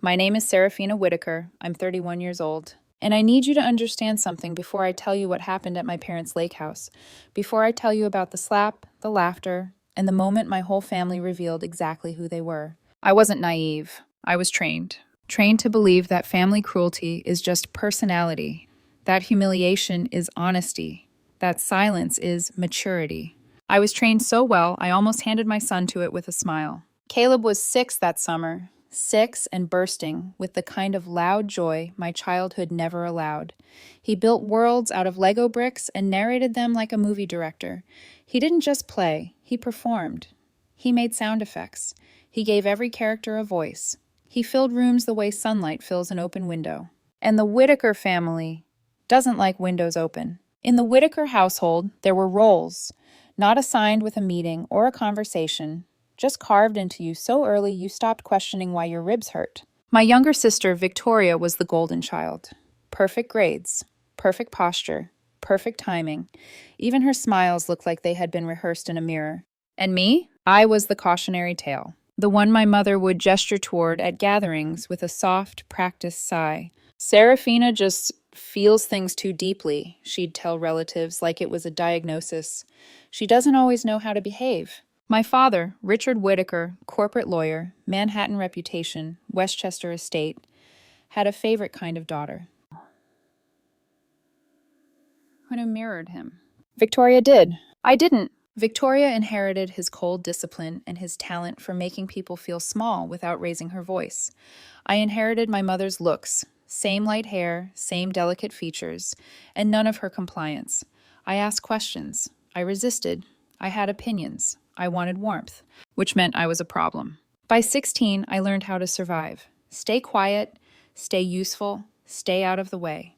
My name is Serafina Whitaker. I'm 31 years old. And I need you to understand something before I tell you what happened at my parents' lake house. Before I tell you about the slap, the laughter, and the moment my whole family revealed exactly who they were. I wasn't naive. I was trained. Trained to believe that family cruelty is just personality, that humiliation is honesty, that silence is maturity. I was trained so well, I almost handed my son to it with a smile. Caleb was 6 that summer, 6 and bursting with the kind of loud joy my childhood never allowed. He built worlds out of Lego bricks and narrated them like a movie director. He didn't just play, he performed. He made sound effects. He gave every character a voice. He filled rooms the way sunlight fills an open window. And the Whitaker family doesn't like windows open. In the Whitaker household, there were roles, not assigned with a meeting or a conversation, just carved into you so early you stopped questioning why your ribs hurt. My younger sister, Victoria, was the golden child. Perfect grades, perfect posture, perfect timing. Even her smiles looked like they had been rehearsed in a mirror. And me? I was the cautionary tale, the one my mother would gesture toward at gatherings with a soft, practiced sigh. Serafina just feels things too deeply, she'd tell relatives like it was a diagnosis. She doesn't always know how to behave. My father, Richard Whitaker, corporate lawyer, Manhattan reputation, Westchester estate, had a favorite kind of daughter who mirrored him. Victoria did. I didn't. Victoria inherited his cold discipline and his talent for making people feel small without raising her voice. I inherited my mother's looks, same light hair, same delicate features, and none of her compliance. I asked questions. I resisted. I had opinions. I wanted warmth, which meant I was a problem. By 16, I learned how to survive. Stay quiet, stay useful, stay out of the way.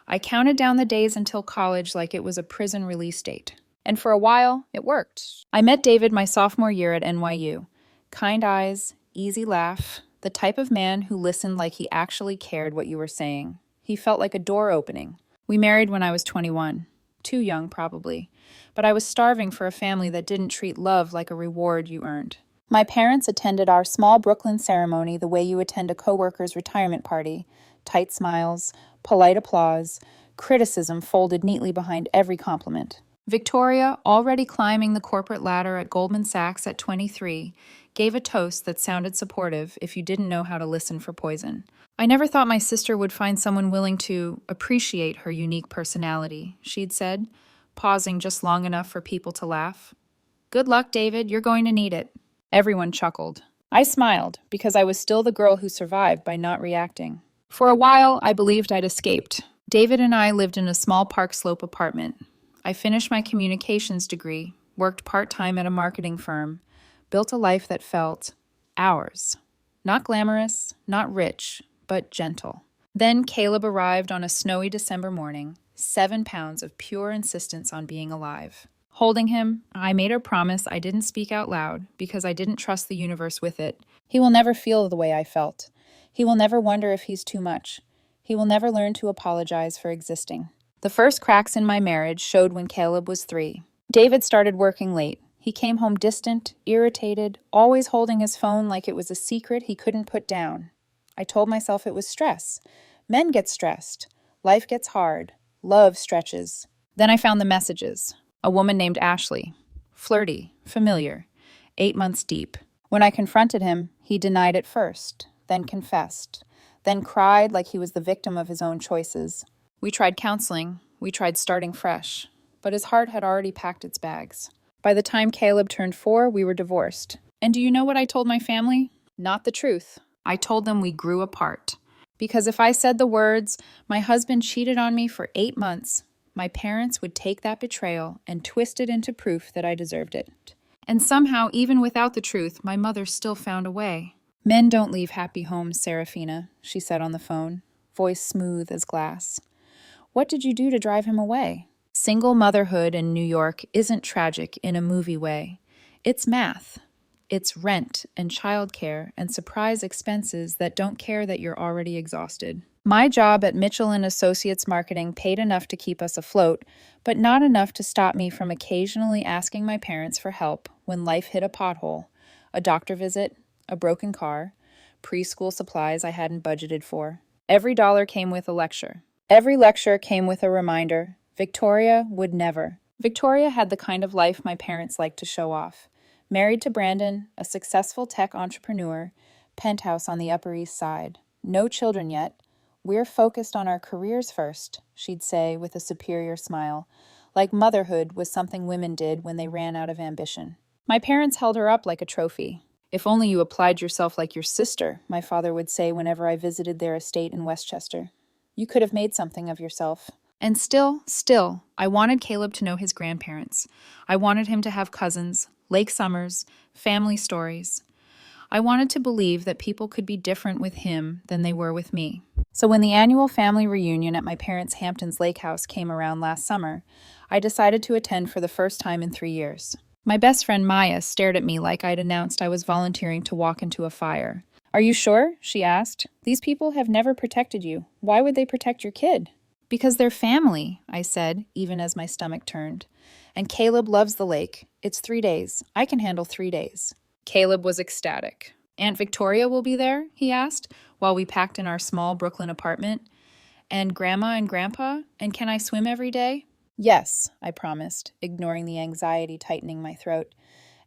I counted down the days until college like it was a prison release date. And for a while, it worked. I met David my sophomore year at NYU. Kind eyes, easy laugh, the type of man who listened like he actually cared what you were saying. He felt like a door opening. We married when I was 21. Too young, probably. But I was starving for a family that didn't treat love like a reward you earned. My parents attended our small Brooklyn ceremony the way you attend a coworker's retirement party. Tight smiles, polite applause, criticism folded neatly behind every compliment. Victoria, already climbing the corporate ladder at Goldman Sachs at 23, gave a toast that sounded supportive if you didn't know how to listen for poison. I never thought my sister would find someone willing to appreciate her unique personality, she'd said, pausing just long enough for people to laugh. Good luck, David, you're going to need it. Everyone chuckled. I smiled, because I was still the girl who survived by not reacting. For a while, I believed I'd escaped. David and I lived in a small Park Slope apartment. I finished my communications degree, worked part-time at a marketing firm, built a life that felt ours. Not glamorous, not rich, but gentle. Then Caleb arrived on a snowy December morning, 7 pounds of pure insistence on being alive. Holding him, I made a promise I didn't speak out loud because I didn't trust the universe with it. He will never feel the way I felt. He will never wonder if he's too much. He will never learn to apologize for existing. The first cracks in my marriage showed when Caleb was 3. David started working late. He came home distant, irritated, always holding his phone like it was a secret he couldn't put down. I told myself it was stress. Men get stressed. Life gets hard. Love stretches. Then I found the messages. A woman named Ashley. Flirty, familiar, 8 months deep. When I confronted him, he denied at first, then confessed, then cried like he was the victim of his own choices. We tried counseling, we tried starting fresh, but his heart had already packed its bags. By the time Caleb turned 4, we were divorced. And do you know what I told my family? Not the truth. I told them we grew apart. Because if I said the words, my husband cheated on me for 8 months, my parents would take that betrayal and twist it into proof that I deserved it. And somehow, even without the truth, my mother still found a way. Men don't leave happy homes, Serafina, she said on the phone, voice smooth as glass. What did you do to drive him away? Single motherhood in New York isn't tragic in a movie way. It's math. It's rent and childcare and surprise expenses that don't care that you're already exhausted. My job at Mitchell & Associates Marketing paid enough to keep us afloat, but not enough to stop me from occasionally asking my parents for help when life hit a pothole, a doctor visit, a broken car, preschool supplies I hadn't budgeted for. Every dollar came with a lecture. Every lecture came with a reminder. Victoria would never. Victoria had the kind of life my parents liked to show off. Married to Brandon, a successful tech entrepreneur, penthouse on the Upper East Side. No children yet. We're focused on our careers first, she'd say with a superior smile, like motherhood was something women did when they ran out of ambition. My parents held her up like a trophy. If only you applied yourself like your sister, my father would say whenever I visited their estate in Westchester. You could have made something of yourself. And still, I wanted Caleb to know his grandparents. I wanted him to have cousins, lake summers, family stories. I wanted to believe that people could be different with him than they were with me. So when the annual family reunion at my parents' Hamptons Lake House came around last summer, I decided to attend for the first time in 3 years. My best friend Maya stared at me like I'd announced I was volunteering to walk into a fire. "Are you sure?" she asked. "These people have never protected you. Why would they protect your kid?" "Because they're family," I said, even as my stomach turned. "And Caleb loves the lake. It's 3 days. I can handle 3 days." Caleb was ecstatic. "Aunt Victoria will be there?" he asked, while we packed in our small Brooklyn apartment. "And Grandma and Grandpa? And can I swim every day?" "Yes," I promised, ignoring the anxiety tightening my throat.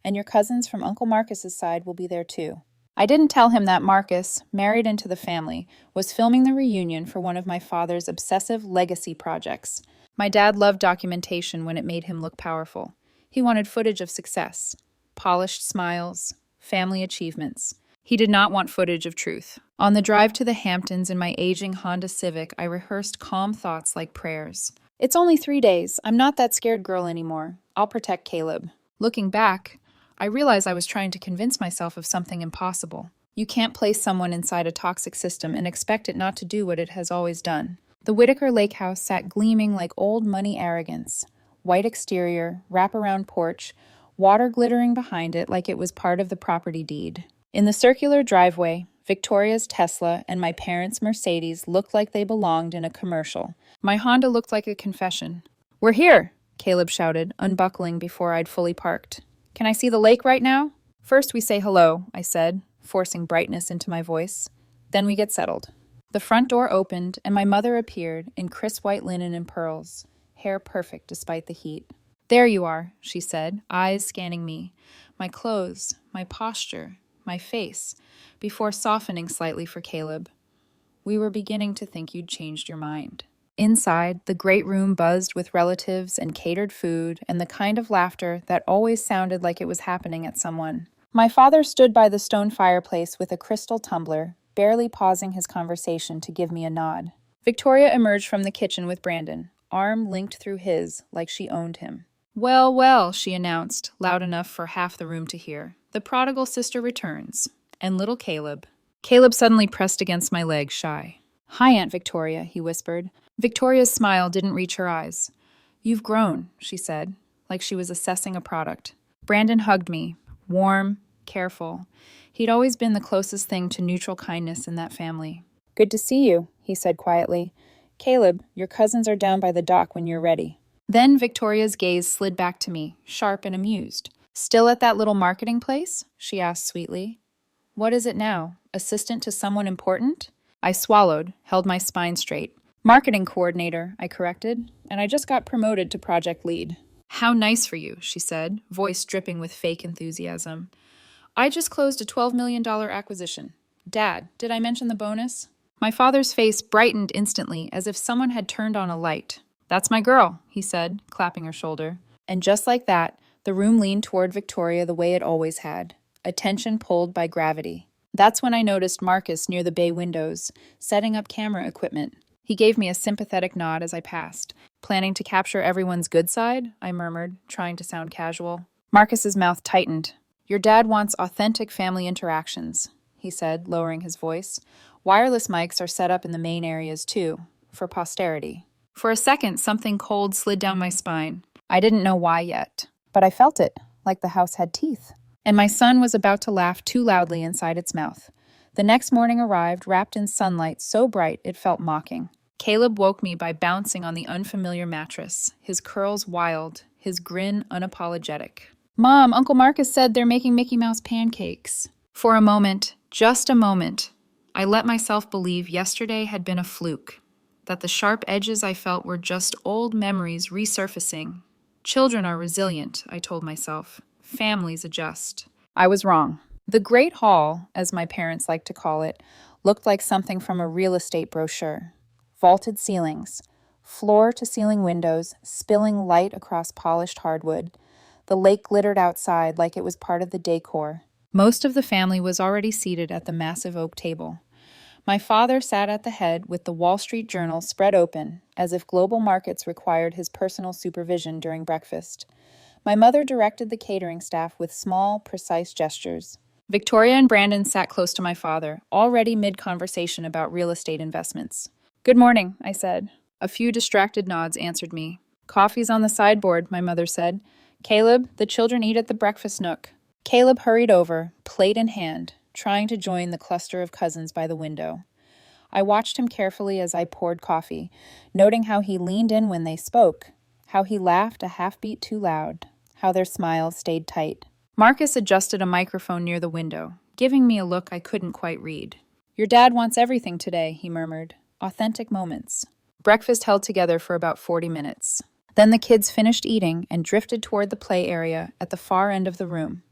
"And your cousins from Uncle Marcus's side will be there too." I didn't tell him that Marcus, married into the family, was filming the reunion for one of my father's obsessive legacy projects. My dad loved documentation when it made him look powerful. He wanted footage of success, polished smiles, family achievements. He did not want footage of truth. On the drive to the Hamptons in my aging Honda Civic, I rehearsed calm thoughts like prayers. "It's only 3 days. I'm not that scared girl anymore. I'll protect Caleb." Looking back, I realized I was trying to convince myself of something impossible. You can't place someone inside a toxic system and expect it not to do what it has always done. The Whitaker Lake House sat gleaming like old money arrogance. White exterior, wraparound porch, water glittering behind it like it was part of the property deed. In the circular driveway, Victoria's Tesla and my parents' Mercedes looked like they belonged in a commercial. My Honda looked like a confession. "We're here!" Caleb shouted, unbuckling before I'd fully parked. "Can I see the lake right now?" "First we say hello," I said, forcing brightness into my voice. "Then we get settled." The front door opened, and my mother appeared in crisp white linen and pearls, hair perfect despite the heat. "There you are," she said, eyes scanning me, my clothes, my posture, my face, before softening slightly for Caleb. "We were beginning to think you'd changed your mind." Inside, the great room buzzed with relatives and catered food and the kind of laughter that always sounded like it was happening at someone. My father stood by the stone fireplace with a crystal tumbler, barely pausing his conversation to give me a nod. Victoria emerged from the kitchen with Brandon, arm linked through his like she owned him. "Well, well," she announced, loud enough for half the room to hear. "The prodigal sister returns. And little Caleb." Caleb suddenly pressed against my leg, shy. "Hi, Aunt Victoria," he whispered. Victoria's smile didn't reach her eyes. "You've grown," she said, like she was assessing a product. Brandon hugged me, warm, careful. He'd always been the closest thing to neutral kindness in that family. "Good to see you," he said quietly. "Caleb, your cousins are down by the dock when you're ready." Then Victoria's gaze slid back to me, sharp and amused. "Still at that little marketing place?" she asked sweetly. "What is it now? Assistant to someone important?" I swallowed, held my spine straight. "Marketing coordinator," I corrected, "and I just got promoted to project lead." "How nice for you," she said, voice dripping with fake enthusiasm. "I just closed a $12 million acquisition. Dad, did I mention the bonus?" My father's face brightened instantly, as if someone had turned on a light. "That's my girl," he said, clapping her shoulder. And just like that, the room leaned toward Victoria the way it always had, attention pulled by gravity. That's when I noticed Marcus near the bay windows, setting up camera equipment. He gave me a sympathetic nod as I passed. "Planning to capture everyone's good side?" I murmured, trying to sound casual. Marcus's mouth tightened. "Your dad wants authentic family interactions," he said, lowering his voice. "Wireless mics are set up in the main areas too, for posterity." For a second, something cold slid down my spine. I didn't know why yet, but I felt it, like the house had teeth. And my son was about to laugh too loudly inside its mouth. The next morning arrived, wrapped in sunlight so bright it felt mocking. Caleb woke me by bouncing on the unfamiliar mattress, his curls wild, his grin unapologetic. "Mom, Uncle Marcus said they're making Mickey Mouse pancakes." For a moment, just a moment, I let myself believe yesterday had been a fluke, that the sharp edges I felt were just old memories resurfacing. Children are resilient, I told myself. Families adjust. I was wrong. The Great Hall, as my parents like to call it, looked like something from a real estate brochure. Vaulted ceilings, floor-to-ceiling windows spilling light across polished hardwood. The lake glittered outside like it was part of the decor. Most of the family was already seated at the massive oak table. My father sat at the head with the Wall Street Journal spread open, as if global markets required his personal supervision during breakfast. My mother directed the catering staff with small, precise gestures. Victoria and Brandon sat close to my father, already mid-conversation about real estate investments. "Good morning," I said. A few distracted nods answered me. "Coffee's on the sideboard," my mother said. "Caleb, the children eat at the breakfast nook." Caleb hurried over, plate in hand, trying to join the cluster of cousins by the window. I watched him carefully as I poured coffee, noting how he leaned in when they spoke, how he laughed a half-beat too loud, how their smiles stayed tight. Marcus adjusted a microphone near the window, giving me a look I couldn't quite read. "Your dad wants everything today," he murmured. Authentic moments. Breakfast held together for about 40 minutes. Then the kids finished eating and drifted toward the play area at the far end of the room.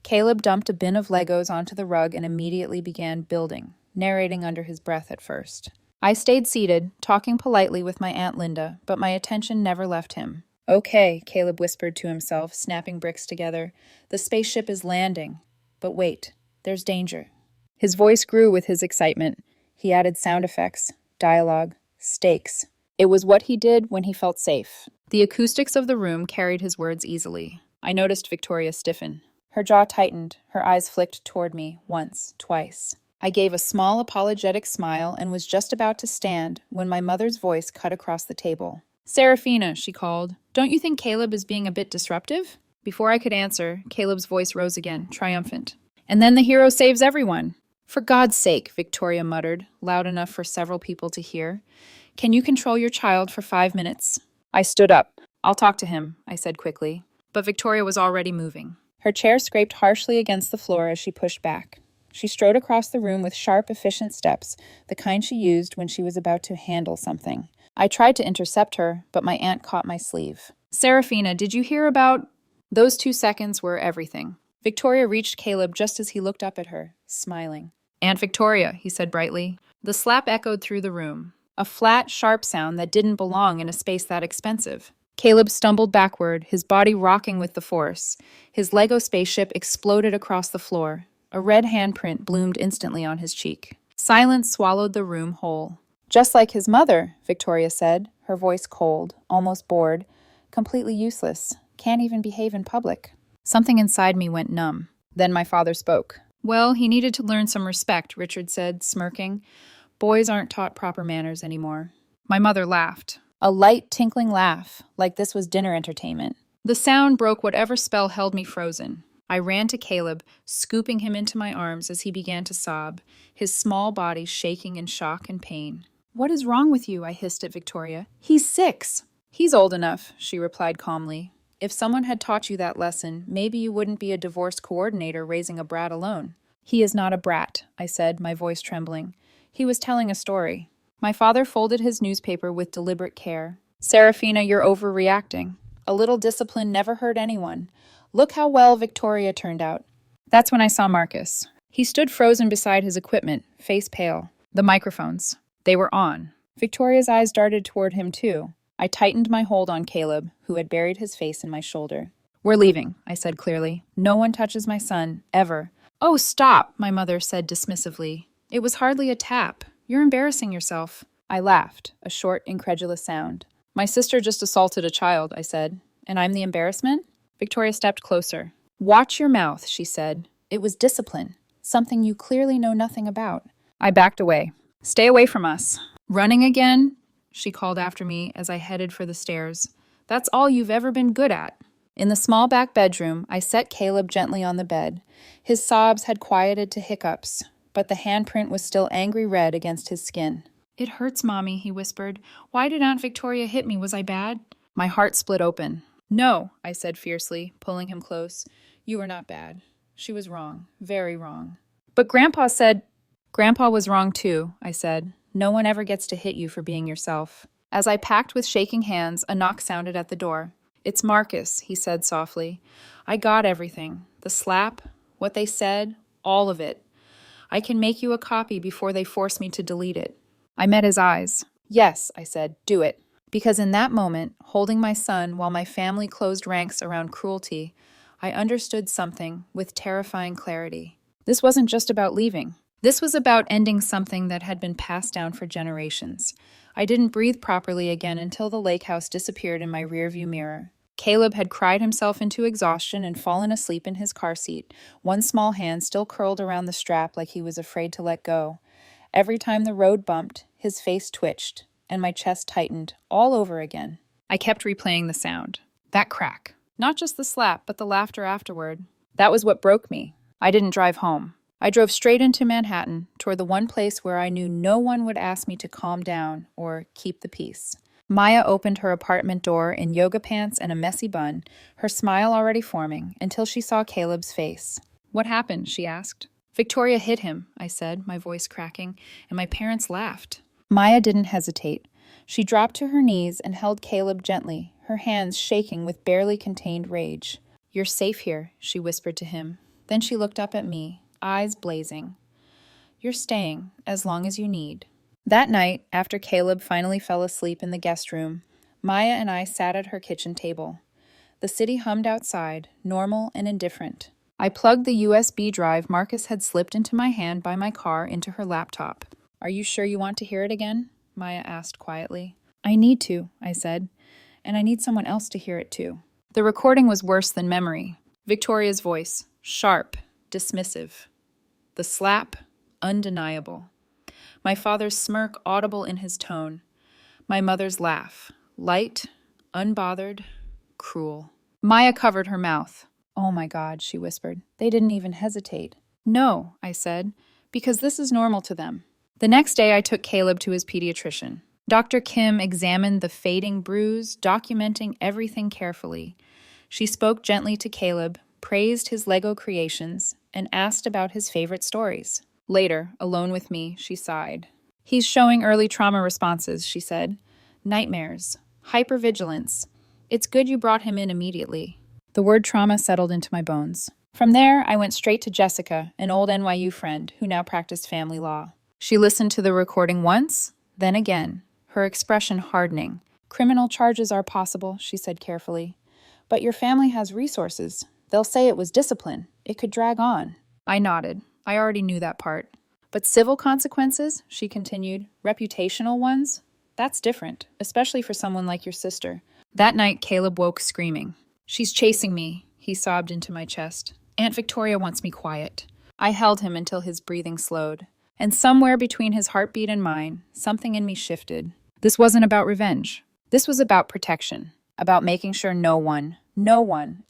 Caleb dumped a bin of Legos onto the rug and immediately began building, narrating under his breath at first. I stayed seated, talking politely with my Aunt Linda, but my attention never left him. "Okay," Caleb whispered to himself, snapping bricks together. "The spaceship is landing. But wait, there's danger." His voice grew with his excitement. He added sound effects, dialogue, stakes. It was what he did when he felt safe. The acoustics of the room carried his words easily. I noticed Victoria stiffen. Her jaw tightened, her eyes flicked toward me, once, twice. I gave a small apologetic smile and was just about to stand when my mother's voice cut across the table. "Serafina," she called, "don't you think Caleb is being a bit disruptive?" Before I could answer, Caleb's voice rose again, triumphant. "And then the hero saves everyone." "For God's sake," Victoria muttered, loud enough for several people to hear. "Can you control your child for 5 minutes?" I stood up. "I'll talk to him," I said quickly. But Victoria was already moving. Her chair scraped harshly against the floor as she pushed back. She strode across the room with sharp, efficient steps, the kind she used when she was about to handle something. I tried to intercept her, but my aunt caught my sleeve. "Serafina, did you hear about—" Those 2 seconds were everything. Victoria reached Caleb just as he looked up at her, smiling. "Aunt Victoria," he said brightly. The slap echoed through the room, a flat, sharp sound that didn't belong in a space that expensive. Caleb stumbled backward, his body rocking with the force. His Lego spaceship exploded across the floor. A red handprint bloomed instantly on his cheek. Silence swallowed the room whole. "Just like his mother," Victoria said, her voice cold, almost bored. "Completely useless. Can't even behave in public." Something inside me went numb. Then my father spoke. "Well, he needed to learn some respect," Richard said, smirking. "Boys aren't taught proper manners anymore." My mother laughed. A light, tinkling laugh, like this was dinner entertainment. The sound broke whatever spell held me frozen. I ran to Caleb, scooping him into my arms as he began to sob, his small body shaking in shock and pain. "What is wrong with you?" I hissed at Victoria. "He's 6. "He's old enough," she replied calmly. "If someone had taught you that lesson, maybe you wouldn't be a divorce coordinator raising a brat alone." "He is not a brat," I said, my voice trembling. "He was telling a story." My father folded his newspaper with deliberate care. "Serafina, you're overreacting. A little discipline never hurt anyone. Look how well Victoria turned out." That's when I saw Marcus. He stood frozen beside his equipment, face pale. The microphones. They were on. Victoria's eyes darted toward him, too. I tightened my hold on Caleb, who had buried his face in my shoulder. "We're leaving," I said clearly. "No one touches my son, ever." "Oh, stop," my mother said dismissively. "It was hardly a tap. You're embarrassing yourself." I laughed, a short, incredulous sound. "My sister just assaulted a child," I said. "And I'm the embarrassment?" Victoria stepped closer. "Watch your mouth," she said. "It was discipline, something you clearly know nothing about." I backed away. "Stay away from us." "Running again?" she called after me as I headed for the stairs. "That's all you've ever been good at." In the small back bedroom, I set Caleb gently on the bed. His sobs had quieted to hiccups, but the handprint was still angry red against his skin. "It hurts, Mommy," he whispered. "Why did Aunt Victoria hit me? Was I bad?" My heart split open. "No," I said fiercely, pulling him close. "You were not bad. She was wrong, very wrong." "But Grandpa said—" Grandpa was wrong too, I said. No one ever gets to hit you for being yourself. As I packed with shaking hands, a knock sounded at the door. It's Marcus, he said softly. I got everything. The slap, what they said, all of it. I can make you a copy before they force me to delete it. I met his eyes. Yes, I said, do it. Because in that moment, holding my son while my family closed ranks around cruelty, I understood something with terrifying clarity. This wasn't just about leaving. This was about ending something that had been passed down for generations. I didn't breathe properly again until the lake house disappeared in my rearview mirror. Caleb had cried himself into exhaustion and fallen asleep in his car seat, one small hand still curled around the strap like he was afraid to let go. Every time the road bumped, his face twitched, and my chest tightened all over again. I kept replaying the sound. That crack. Not just the slap, but the laughter afterward. That was what broke me. I didn't drive home. I drove straight into Manhattan, toward the one place where I knew no one would ask me to calm down or keep the peace. Maya opened her apartment door in yoga pants and a messy bun, her smile already forming, until she saw Caleb's face. What happened? She asked. Victoria hit him, I said, my voice cracking, and my parents laughed. Maya didn't hesitate. She dropped to her knees and held Caleb gently, her hands shaking with barely contained rage. You're safe here, she whispered to him. Then she looked up at me, eyes blazing. You're staying, as long as you need. That night, after Caleb finally fell asleep in the guest room, Maya and I sat at her kitchen table. The city hummed outside, normal and indifferent. I plugged the USB drive Marcus had slipped into my hand by my car into her laptop. Are you sure you want to hear it again? Maya asked quietly. I need to, I said, and I need someone else to hear it too. The recording was worse than memory. Victoria's voice, sharp, dismissive. The slap, undeniable. My father's smirk audible in his tone. My mother's laugh, light, unbothered, cruel. Maya covered her mouth. Oh my God, she whispered. They didn't even hesitate. No, I said, because this is normal to them. The next day I took Caleb to his pediatrician. Dr. Kim examined the fading bruise, documenting everything carefully. She spoke gently to Caleb, praised his Lego creations, and asked about his favorite stories. Later, alone with me, she sighed. He's showing early trauma responses, she said. Nightmares, hypervigilance. It's good you brought him in immediately. The word trauma settled into my bones. From there, I went straight to Jessica, an old NYU friend who now practiced family law. She listened to the recording once, then again, her expression hardening. Criminal charges are possible, she said carefully. But your family has resources. They'll say it was discipline. It could drag on. I nodded. I already knew that part. But civil consequences, she continued, reputational ones, that's different, especially for someone like your sister. That night, Caleb woke screaming. She's chasing me, he sobbed into my chest. Aunt Victoria wants me quiet. I held him until his breathing slowed. And somewhere between his heartbeat and mine, something in me shifted. This wasn't about revenge. This was about protection, about making sure no one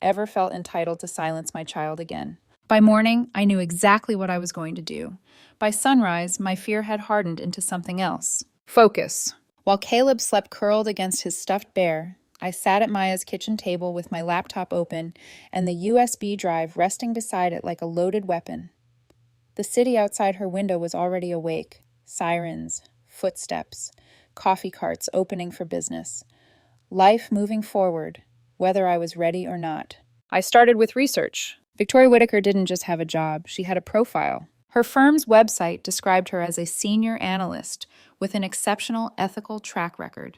ever felt entitled to silence my child again. By morning, I knew exactly what I was going to do. By sunrise, my fear had hardened into something else. Focus. While Caleb slept curled against his stuffed bear, I sat at Maya's kitchen table with my laptop open and the USB drive resting beside it like a loaded weapon. The city outside her window was already awake. Sirens, footsteps, coffee carts opening for business. Life moving forward, whether I was ready or not. I started with research. Victoria Whitaker didn't just have a job, she had a profile. Her firm's website described her as a senior analyst with an exceptional ethical track record.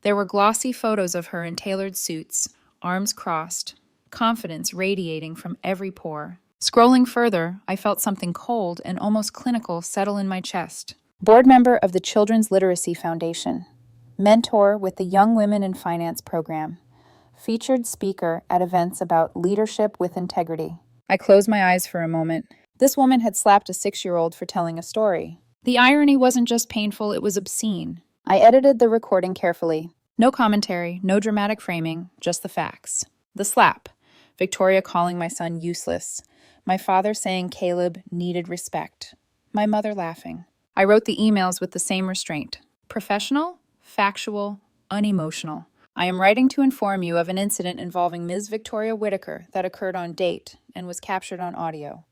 There were glossy photos of her in tailored suits, arms crossed, confidence radiating from every pore. Scrolling further, I felt something cold and almost clinical settle in my chest. Board member of the Children's Literacy Foundation. Mentor with the Young Women in Finance program. Featured speaker at events about leadership with integrity. I closed my eyes for a moment. This woman had slapped a 6-year-old for telling a story. The irony wasn't just painful, it was obscene. I edited the recording carefully. No commentary, no dramatic framing, just the facts. The slap. Victoria calling my son useless. My father saying Caleb needed respect. My mother laughing. I wrote the emails with the same restraint. Professional, factual, unemotional. I am writing to inform you of an incident involving Ms. Victoria Whitaker that occurred on date and was captured on audio.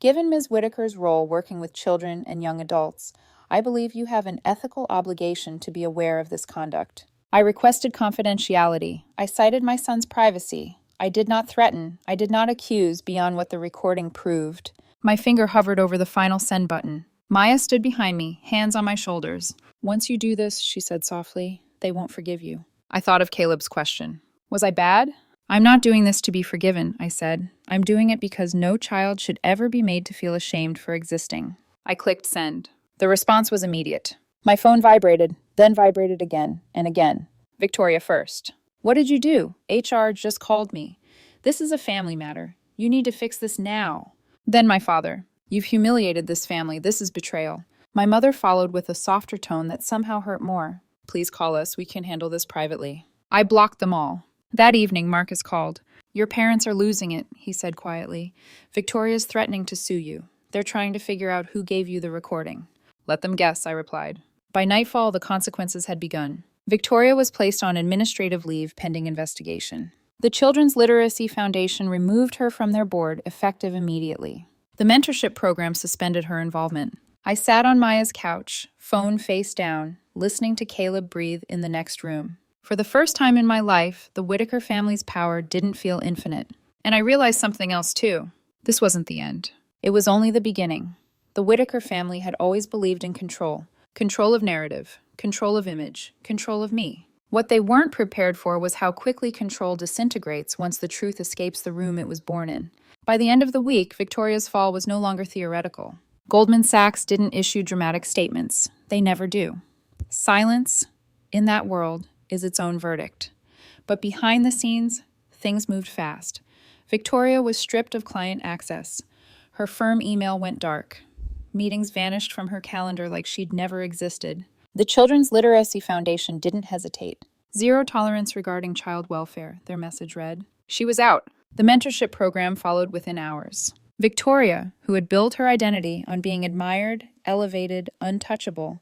Given Ms. Whitaker's role working with children and young adults, I believe you have an ethical obligation to be aware of this conduct. I requested confidentiality. I cited my son's privacy. I did not threaten. I did not accuse beyond what the recording proved. My finger hovered over the final send button. Maya stood behind me, hands on my shoulders. Once you do this, she said softly, they won't forgive you. I thought of Caleb's question. Was I bad? I'm not doing this to be forgiven, I said. I'm doing it because no child should ever be made to feel ashamed for existing. I clicked send. The response was immediate. My phone vibrated, then vibrated again and again. Victoria first. What did you do? HR just called me. This is a family matter. You need to fix this now. Then my father. You've humiliated this family. This is betrayal. My mother followed with a softer tone that somehow hurt more. Please call us. We can handle this privately. I blocked them all. That evening, Marcus called. Your parents are losing it, he said quietly. Victoria's threatening to sue you. They're trying to figure out who gave you the recording. Let them guess, I replied. By nightfall, the consequences had begun. Victoria was placed on administrative leave pending investigation. The Children's Literacy Foundation removed her from their board, effective immediately. The mentorship program suspended her involvement. I sat on Maya's couch, phone face down, listening to Caleb breathe in the next room. For the first time in my life, the Whitaker family's power didn't feel infinite. And I realized something else too. This wasn't the end. It was only the beginning. The Whitaker family had always believed in control. Control of narrative, control of image, control of me. What they weren't prepared for was how quickly control disintegrates once the truth escapes the room it was born in. By the end of the week, Victoria's fall was no longer theoretical. Goldman Sachs didn't issue dramatic statements. They never do. Silence, in that world, is its own verdict. But behind the scenes, things moved fast. Victoria was stripped of client access. Her firm email went dark. Meetings vanished from her calendar like she'd never existed. The Children's Literacy Foundation didn't hesitate. Zero tolerance regarding child welfare, their message read. She was out. The mentorship program followed within hours. Victoria, who had built her identity on being admired, elevated, untouchable,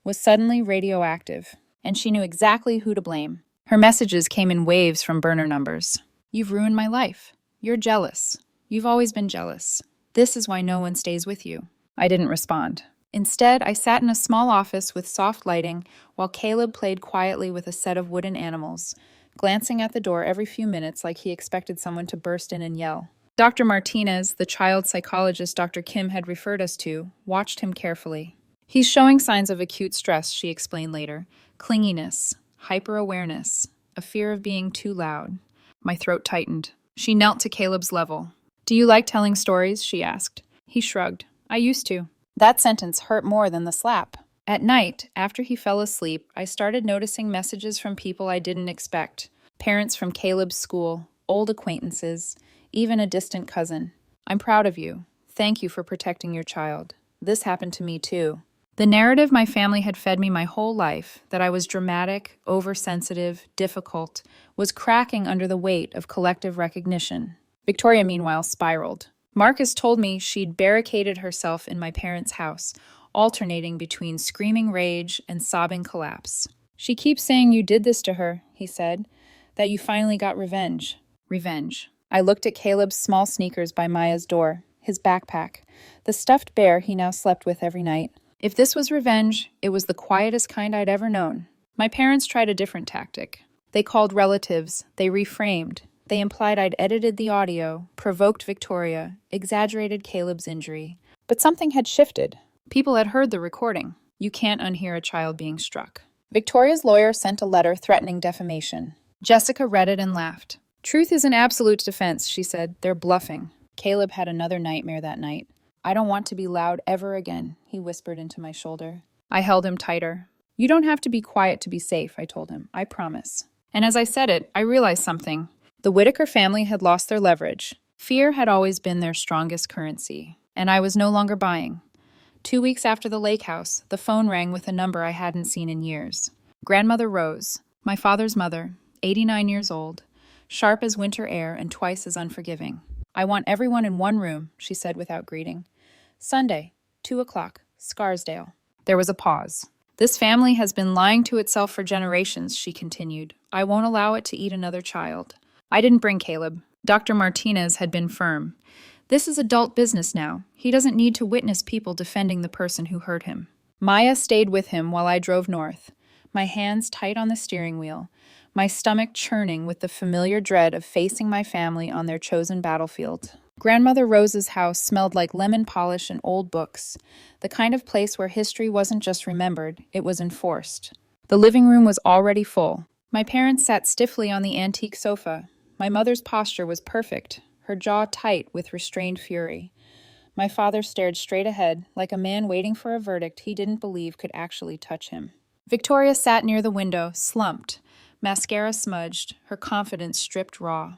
was suddenly radioactive, and she knew exactly who to blame. Her messages came in waves from burner numbers. You've ruined my life. You're jealous. You've always been jealous. This is why no one stays with you. I didn't respond. Instead, I sat in a small office with soft lighting while Caleb played quietly with a set of wooden animals, glancing at the door every few minutes like he expected someone to burst in and yell. Dr. Martinez, the child psychologist Dr. Kim had referred us to, watched him carefully. He's showing signs of acute stress, she explained later. Clinginess, hyper-awareness, a fear of being too loud. My throat tightened. She knelt to Caleb's level. Do you like telling stories? She asked. He shrugged. I used to. That sentence hurt more than the slap. At night, after he fell asleep, I started noticing messages from people I didn't expect. Parents from Caleb's school, old acquaintances, even a distant cousin. I'm proud of you. Thank you for protecting your child. This happened to me too. The narrative my family had fed me my whole life, that I was dramatic, oversensitive, difficult, was cracking under the weight of collective recognition. Victoria, meanwhile, spiraled. Marcus told me she'd barricaded herself in my parents' house, alternating between screaming rage and sobbing collapse. She keeps saying you did this to her, he said, that you finally got revenge. Revenge. I looked at Caleb's small sneakers by Maya's door, his backpack, the stuffed bear he now slept with every night. If this was revenge, it was the quietest kind I'd ever known. My parents tried a different tactic. They called relatives, they reframed. They implied I'd edited the audio, provoked Victoria, exaggerated Caleb's injury. But something had shifted. People had heard the recording. You can't unhear a child being struck. Victoria's lawyer sent a letter threatening defamation. Jessica read it and laughed. Truth is an absolute defense, she said. They're bluffing. Caleb had another nightmare that night. I don't want to be loud ever again, he whispered into my shoulder. I held him tighter. You don't have to be quiet to be safe, I told him. I promise. And as I said it, I realized something. The Whitaker family had lost their leverage. Fear had always been their strongest currency, and I was no longer buying. 2 weeks after the lake house, the phone rang with a number I hadn't seen in years. Grandmother Rose, my father's mother, 89 years old, sharp as winter air and twice as unforgiving. I want everyone in one room, she said without greeting. Sunday, 2 o'clock, Scarsdale. There was a pause. This family has been lying to itself for generations, she continued. I won't allow it to eat another child. I didn't bring Caleb. Dr. Martinez had been firm. This is adult business now. He doesn't need to witness people defending the person who hurt him. Maya stayed with him while I drove north, my hands tight on the steering wheel, my stomach churning with the familiar dread of facing my family on their chosen battlefield. Grandmother Rose's house smelled like lemon polish and old books, the kind of place where history wasn't just remembered, it was enforced. The living room was already full. My parents sat stiffly on the antique sofa. My mother's posture was perfect, her jaw tight with restrained fury. My father stared straight ahead, like a man waiting for a verdict he didn't believe could actually touch him. Victoria sat near the window, slumped, mascara smudged, her confidence stripped raw.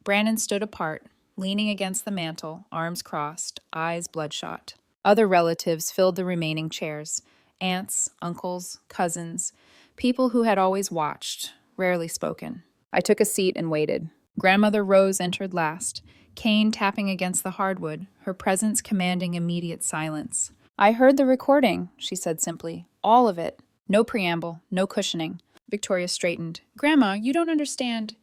Brandon stood apart, leaning against the mantel, arms crossed, eyes bloodshot. Other relatives filled the remaining chairs. Aunts, uncles, cousins, people who had always watched, rarely spoken. I took a seat and waited. Grandmother Rose entered last, cane tapping against the hardwood, her presence commanding immediate silence. "I heard the recording," she said simply. "All of it. No preamble, no cushioning." Victoria straightened. "Grandma, you don't understand."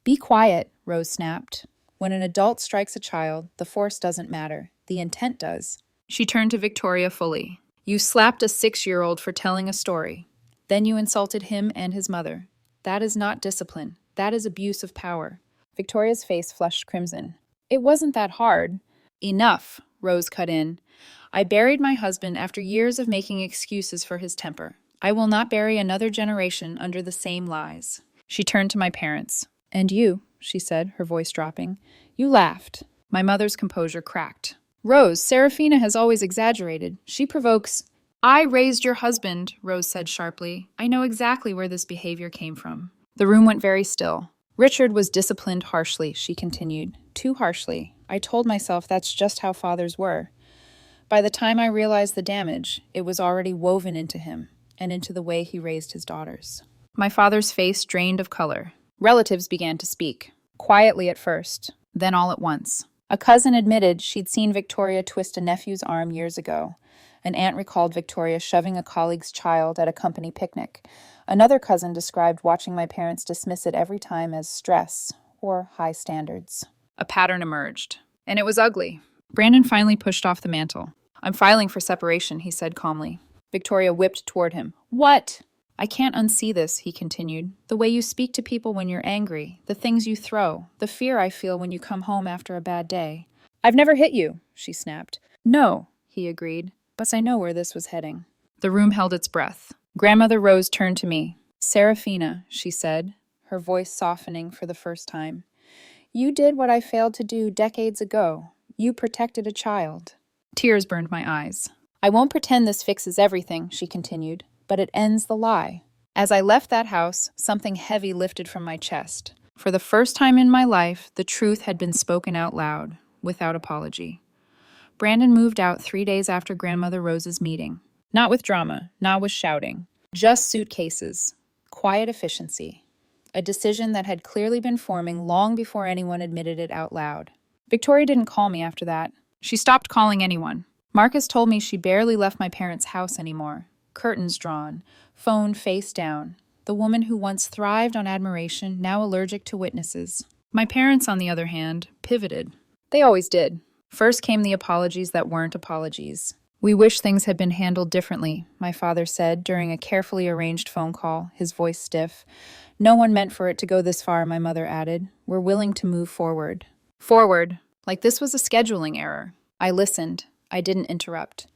"Be quiet," Rose snapped. "When an adult strikes a child, the force doesn't matter. The intent does." She turned to Victoria fully. "You slapped a 6-year-old for telling a story. Then you insulted him and his mother. That is not discipline. That is abuse of power." Victoria's face flushed crimson. "It wasn't that hard." "Enough," Rose cut in. "I buried my husband after years of making excuses for his temper. I will not bury another generation under the same lies." She turned to my parents. "And you," she said, her voice dropping. "You laughed." My mother's composure cracked. "Rose, Serafina has always exaggerated. She provokes—" "I raised your husband," Rose said sharply. "I know exactly where this behavior came from." The room went very still. "Richard was disciplined harshly," she continued. "Too harshly. I told myself that's just how fathers were. By the time I realized the damage, it was already woven into him and into the way he raised his daughters." My father's face drained of color. Relatives began to speak, quietly at first, then all at once. A cousin admitted she'd seen Victoria twist a nephew's arm years ago. An aunt recalled Victoria shoving a colleague's child at a company picnic. Another cousin described watching my parents dismiss it every time as stress or high standards. A pattern emerged, and it was ugly. Brandon finally pushed off the mantle. "I'm filing for separation," he said calmly. Victoria whipped toward him. "What?" "I can't unsee this," he continued. "The way you speak to people when you're angry, the things you throw, the fear I feel when you come home after a bad day." "I've never hit you," she snapped. "No," he agreed, "but I know where this was heading." The room held its breath. Grandmother Rose turned to me. "Serafina," she said, her voice softening for the first time. "You did what I failed to do decades ago. You protected a child." Tears burned my eyes. "I won't pretend this fixes everything," she continued, "but it ends the lie." As I left that house, something heavy lifted from my chest. For the first time in my life, the truth had been spoken out loud, without apology. Brandon moved out 3 days after Grandmother Rose's meeting. Not with drama, not with shouting. Just suitcases. Quiet efficiency. A decision that had clearly been forming long before anyone admitted it out loud. Victoria didn't call me after that. She stopped calling anyone. Marcus told me she barely left my parents' house anymore. Curtains drawn, phone face down. The woman who once thrived on admiration, now allergic to witnesses. My parents, on the other hand, pivoted. They always did. First came the apologies that weren't apologies. "We wish things had been handled differently," my father said during a carefully arranged phone call, his voice stiff. "No one meant for it to go this far," my mother added. "We're willing to move forward." Forward, like this was a scheduling error. I listened. I didn't interrupt.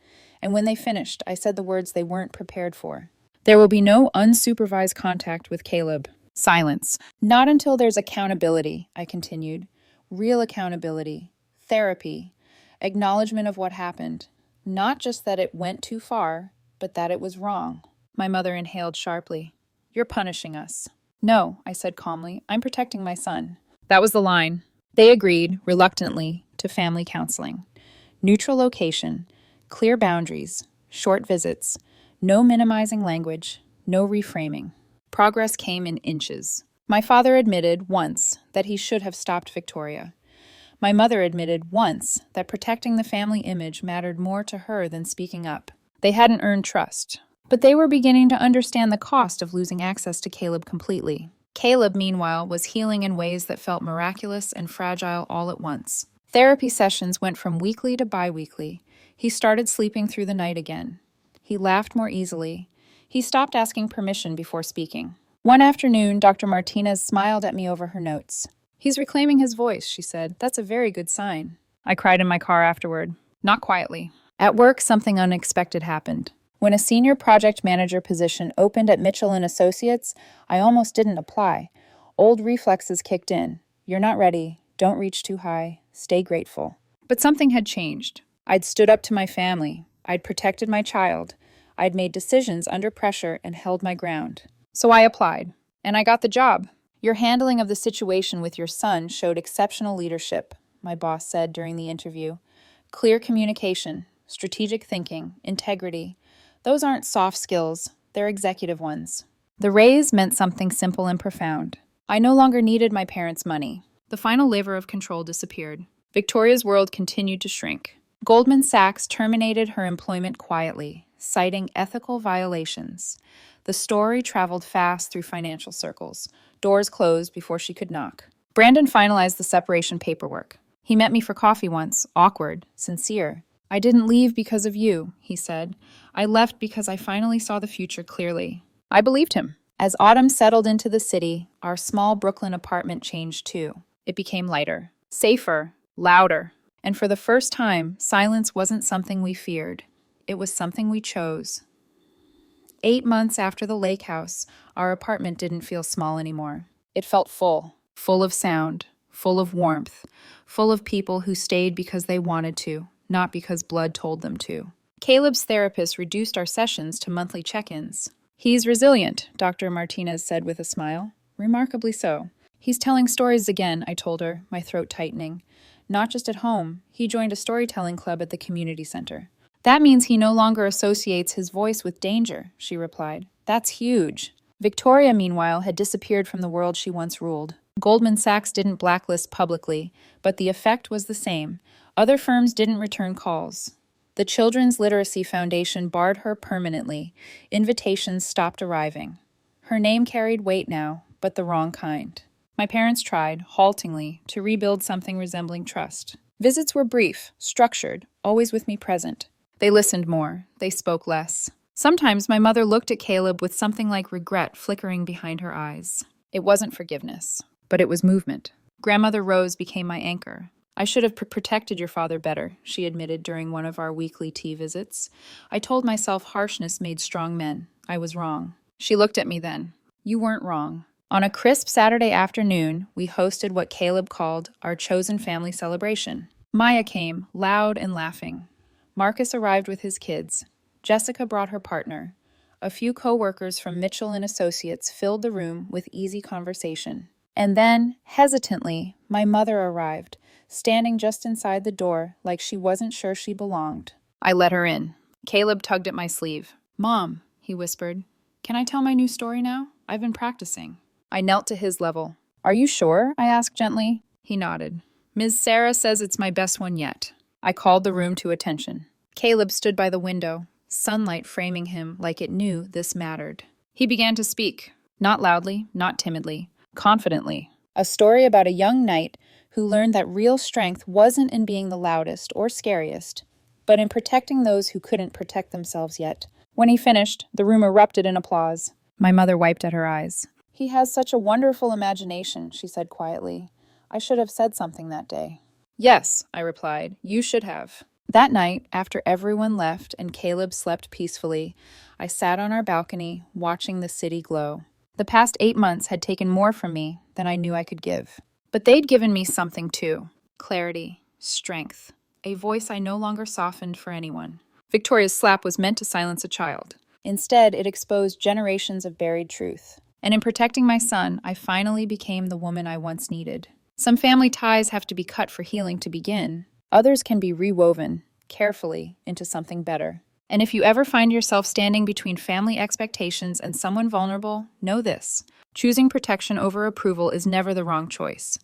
And when they finished, I said the words they weren't prepared for. "There will be no unsupervised contact with Caleb." Silence. "Not until there's accountability," I continued. "Real accountability. Therapy. Acknowledgement of what happened. Not just that it went too far, but that it was wrong." My mother inhaled sharply. "You're punishing us." "No," I said calmly. "I'm protecting my son." That was the line. They agreed, reluctantly, to family counseling. Neutral location, clear boundaries, short visits, no minimizing language, no reframing. Progress came in inches. My father admitted once that he should have stopped Victoria. My mother admitted once that protecting the family image mattered more to her than speaking up. They hadn't earned trust, but they were beginning to understand the cost of losing access to Caleb completely. Caleb, meanwhile, was healing in ways that felt miraculous and fragile all at once. Therapy sessions went from weekly to bi-weekly. He started sleeping through the night again. He laughed more easily. He stopped asking permission before speaking. One afternoon, Dr. Martinez smiled at me over her notes. "He's reclaiming his voice," she said. "That's a very good sign." I cried in my car afterward, not quietly. At work, something unexpected happened. When a senior project manager position opened at Mitchell & Associates, I almost didn't apply. Old reflexes kicked in. You're not ready. Don't reach too high. Stay grateful. But something had changed. I'd stood up to my family. I'd protected my child. I'd made decisions under pressure and held my ground. So I applied, and I got the job. "Your handling of the situation with your son showed exceptional leadership," my boss said during the interview. "Clear communication, strategic thinking, integrity. Those aren't soft skills, they're executive ones." The raise meant something simple and profound. I no longer needed my parents' money. The final lever of control disappeared. Victoria's world continued to shrink. Goldman Sachs terminated her employment quietly, citing ethical violations. The story traveled fast through financial circles. Doors closed before she could knock. Brandon finalized the separation paperwork. He met me for coffee once, awkward, sincere. "I didn't leave because of you," he said. "I left because I finally saw the future clearly." I believed him. As autumn settled into the city, our small Brooklyn apartment changed too. It became lighter, safer, louder. And for the first time, silence wasn't something we feared. It was something we chose. 8 months after the lake house, our apartment didn't feel small anymore. It felt full, full of sound, full of warmth, full of people who stayed because they wanted to, not because blood told them to. Caleb's therapist reduced our sessions to monthly check-ins. "He's resilient," Dr. Martinez said with a smile. "Remarkably so." "He's telling stories again," I told her, my throat tightening. "Not just at home. He joined a storytelling club at the community center." "That means he no longer associates his voice with danger," she replied. "That's huge." Victoria, meanwhile, had disappeared from the world she once ruled. Goldman Sachs didn't blacklist publicly, but the effect was the same. Other firms didn't return calls. The Children's Literacy Foundation barred her permanently. Invitations stopped arriving. Her name carried weight now, but the wrong kind. My parents tried, haltingly, to rebuild something resembling trust. Visits were brief, structured, always with me present. They listened more. They spoke less. Sometimes my mother looked at Caleb with something like regret flickering behind her eyes. It wasn't forgiveness, but it was movement. Grandmother Rose became my anchor. "I should have protected your father better," she admitted during one of our weekly tea visits. "I told myself harshness made strong men. I was wrong." She looked at me then. "You weren't wrong." On a crisp Saturday afternoon, we hosted what Caleb called our chosen family celebration. Maya came, loud and laughing. Marcus arrived with his kids. Jessica brought her partner. A few co-workers from Mitchell & Associates filled the room with easy conversation. And then, hesitantly, my mother arrived, standing just inside the door like she wasn't sure she belonged. I let her in. Caleb tugged at my sleeve. "Mom," he whispered, "can I tell my new story now? I've been practicing." I knelt to his level. "Are you sure?" I asked gently. He nodded. "Ms. Sarah says it's my best one yet." I called the room to attention. Caleb stood by the window, sunlight framing him like it knew this mattered. He began to speak, not loudly, not timidly, confidently. A story about a young knight who learned that real strength wasn't in being the loudest or scariest, but in protecting those who couldn't protect themselves yet. When he finished, the room erupted in applause. My mother wiped at her eyes. "He has such a wonderful imagination," she said quietly. "I should have said something that day." "Yes," I replied, "you should have." That night, after everyone left and Caleb slept peacefully, I sat on our balcony, watching the city glow. The past 8 months had taken more from me than I knew I could give. But they'd given me something too. Clarity, strength, a voice I no longer softened for anyone. Victoria's slap was meant to silence a child. Instead, it exposed generations of buried truth. And in protecting my son, I finally became the woman I once needed. Some family ties have to be cut for healing to begin. Others can be rewoven, carefully, into something better. And if you ever find yourself standing between family expectations and someone vulnerable, know this. Choosing protection over approval is never the wrong choice.